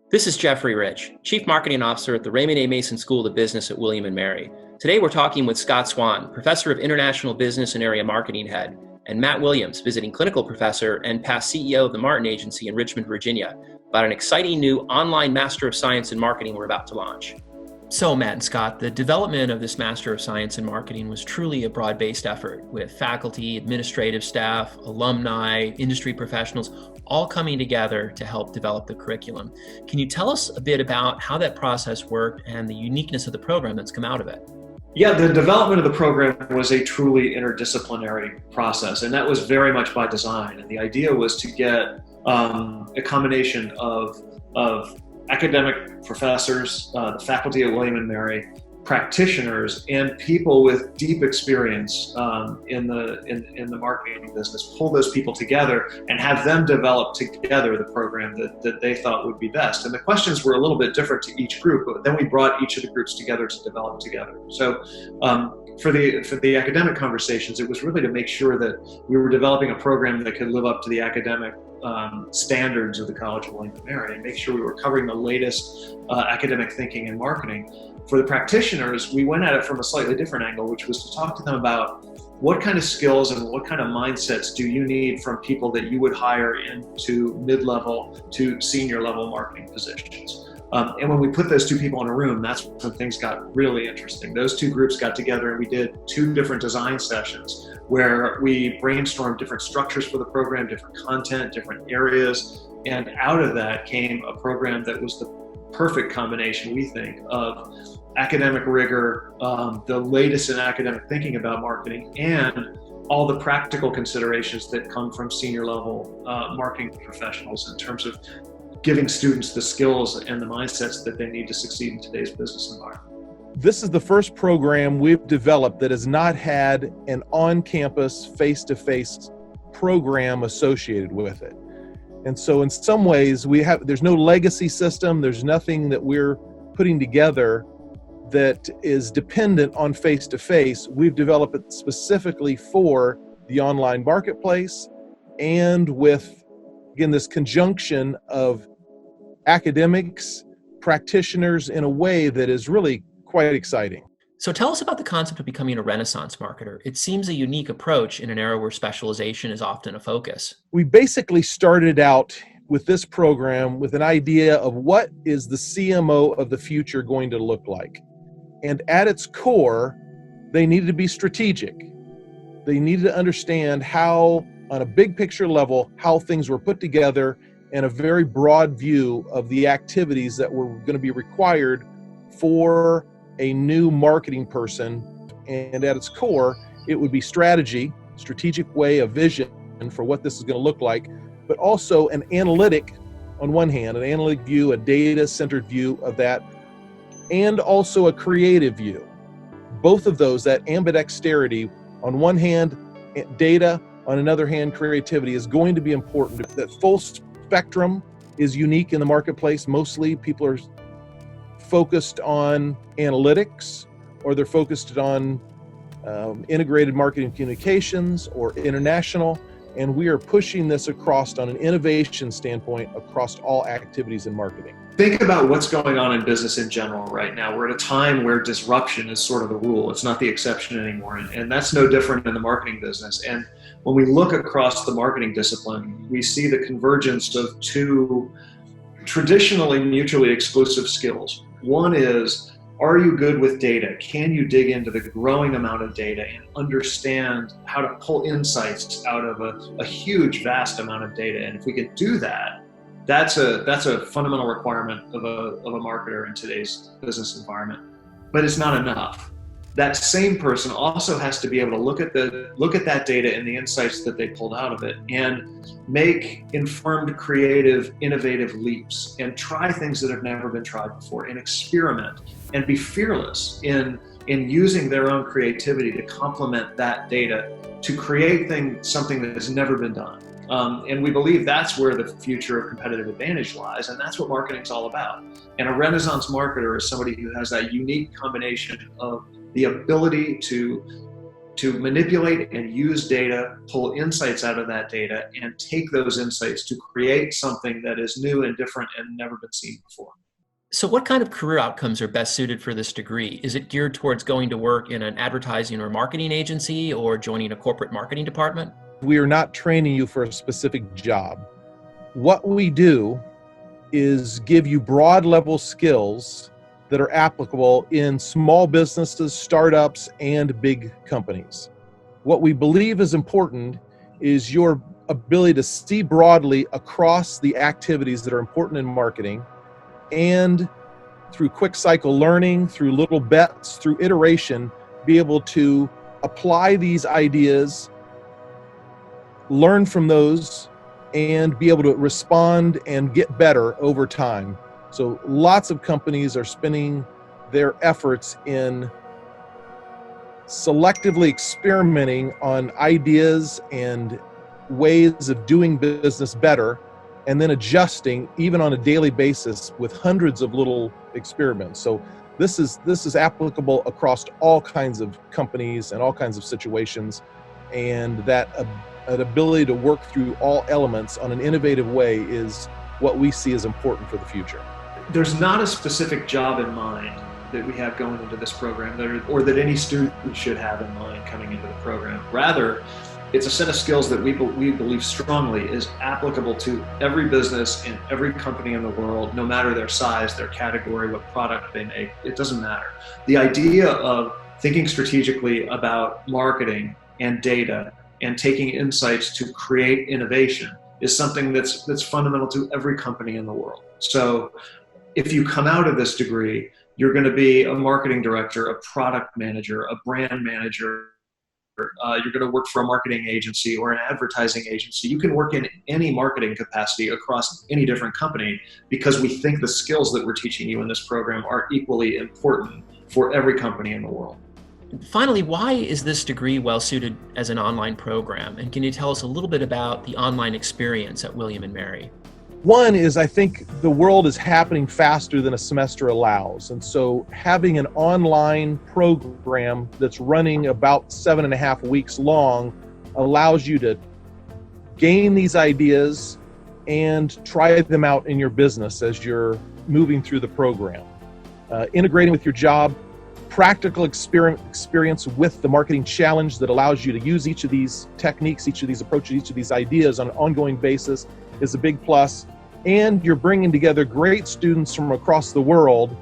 This is Jeffrey Rich, Chief Marketing Officer at the Raymond A. Mason School of Business at William & Mary. Today we're talking with Scott Swan, Professor of International Business and Area Marketing Head, and Matt Williams, Visiting Clinical Professor and past CEO of the Martin Agency in Richmond, Virginia, about an exciting new online Master of Science in Marketing we're about to launch. So, Matt and Scott, the development of this Master of Science in Marketing was truly a broad-based effort with faculty, administrative staff, alumni, industry professionals, all coming together to help develop the curriculum. Can you tell us a bit about how that process worked and the uniqueness of the program that's come out of it? Yeah, the development of the program was a truly interdisciplinary process, and that was very much by design. And the idea was to get a combination of academic professors, the faculty at William & Mary, practitioners, and people with deep experience in the marketing business, pull those people together and have them develop together the program that they thought would be best. And the questions were a little bit different to each group, but then we brought each of the groups together to develop together. So for the academic conversations, it was really to make sure that we were developing a program that could live up to the academic standards of the College of William & Mary and make sure we were covering the latest academic thinking in marketing. For the practitioners, we went at it from a slightly different angle, which was to talk to them about what kind of skills and what kind of mindsets do you need from people that you would hire into mid-level to senior level marketing positions. And when we put those two people in a room, that's when things got really interesting. Those two groups got together and we did two different design sessions where we brainstormed different structures for the program, different content, different areas. And out of that came a program that was the perfect combination, we think, of academic rigor, the latest in academic thinking about marketing, and all the practical considerations that come from senior level marketing professionals in terms of giving students the skills and the mindsets that they need to succeed in today's business environment. This is the first program we've developed that has not had an on-campus, face-to-face program associated with it. And so in some ways, there's no legacy system, there's nothing that we're putting together that is dependent on face-to-face. We've developed it specifically for the online marketplace and with, again, this conjunction of academics, practitioners in a way that is really quite exciting. So tell us about the concept of becoming a Renaissance marketer. It seems a unique approach in an era where specialization is often a focus. We basically started out with this program with an idea of what is the CMO of the future going to look like. And at its core, they needed to be strategic. They needed to understand how, on a big picture level, how things were put together and a very broad view of the activities that were going to be required for a new marketing person. And at its core, it would be strategic way, a vision for what this is going to look like, but also an analytic, on one hand, an analytic view, a data-centered view of that, and also a creative view. Both of those, that ambidexterity, on one hand, data, on another hand, creativity, is going to be important. That full spectrum is unique in the marketplace. Mostly people are focused on analytics, or they're focused on integrated marketing communications or international, and we are pushing this across on an innovation standpoint across all activities in marketing. Think about what's going on in business in general right now. We're at a time where disruption is sort of the rule. It's not the exception anymore. And that's no different in the marketing business. And when we look across the marketing discipline, we see the convergence of two traditionally mutually exclusive skills. One is, are you good with data? Can you dig into the growing amount of data and understand how to pull insights out of a huge, vast amount of data? And if we can do that, that's a fundamental requirement of a marketer in today's business environment. But it's not enough. That same person also has to be able to look at that data and the insights that they pulled out of it and make informed, creative, innovative leaps and try things that have never been tried before and experiment and be fearless in using their own creativity to complement that data to create something that has never been done. And we believe that's where the future of competitive advantage lies, and that's what marketing's all about. And a Renaissance marketer is somebody who has that unique combination of the ability to to manipulate and use data, pull insights out of that data, and take those insights to create something that is new and different and never been seen before. So what kind of career outcomes are best suited for this degree? Is it geared towards going to work in an advertising or marketing agency or joining a corporate marketing department? We are not training you for a specific job. What we do is give you broad level skills that are applicable in small businesses, startups, and big companies. What we believe is important is your ability to see broadly across the activities that are important in marketing, and through quick cycle learning, through little bets, through iteration, be able to apply these ideas, learn from those, and be able to respond and get better over time. So lots of companies are spending their efforts in selectively experimenting on ideas and ways of doing business better, and then adjusting even on a daily basis with hundreds of little experiments. So this is applicable across all kinds of companies and all kinds of situations, and that an ability to work through all elements on an innovative way is what we see as important for the future. There's not a specific job in mind that we have going into this program or that any student should have in mind coming into the program. Rather, it's a set of skills that we believe strongly is applicable to every business and every company in the world, no matter their size, their category, what product they make. It doesn't matter. The idea of thinking strategically about marketing and data and taking insights to create innovation is something that's fundamental to every company in the world. So if you come out of this degree, you're going to be a marketing director, a product manager, a brand manager. You're going to work for a marketing agency or an advertising agency. You can work in any marketing capacity across any different company, because we think the skills that we're teaching you in this program are equally important for every company in the world. Finally, why is this degree well suited as an online program? And can you tell us a little bit about the online experience at William & Mary? One is, I think the world is happening faster than a semester allows. And so having an online program that's running about 7.5 weeks long allows you to gain these ideas and try them out in your business as you're moving through the program. Integrating with your job, practical experience with the marketing challenge that allows you to use each of these techniques, each of these approaches, each of these ideas on an ongoing basis is a big plus. And you're bringing together great students from across the world.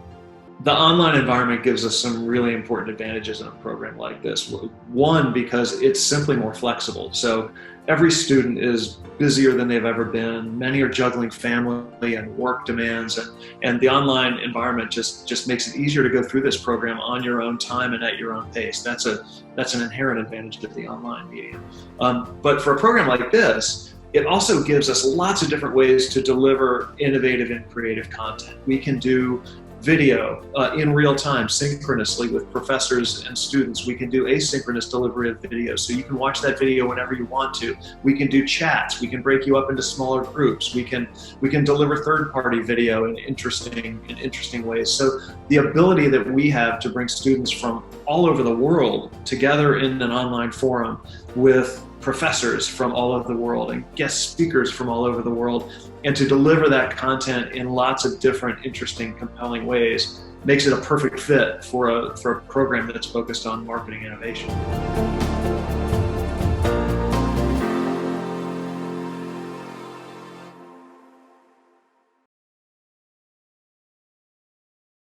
The online environment gives us some really important advantages in a program like this. One, because it's simply more flexible. So every student is busier than they've ever been. Many are juggling family and work demands, and the online environment just makes it easier to go through this program on your own time and at your own pace. That's an inherent advantage of the online medium. But for a program like this, it also gives us lots of different ways to deliver innovative and creative content. We can do video in real time, synchronously with professors and students. We can do asynchronous delivery of video, so you can watch that video whenever you want to. We can do chats. We can break you up into smaller groups. We can deliver third-party video in interesting ways. So the ability that we have to bring students from all over the world together in an online forum with professors from all over the world and guest speakers from all over the world, and to deliver that content in lots of different, interesting, compelling ways makes it a perfect fit for a program that's focused on marketing innovation.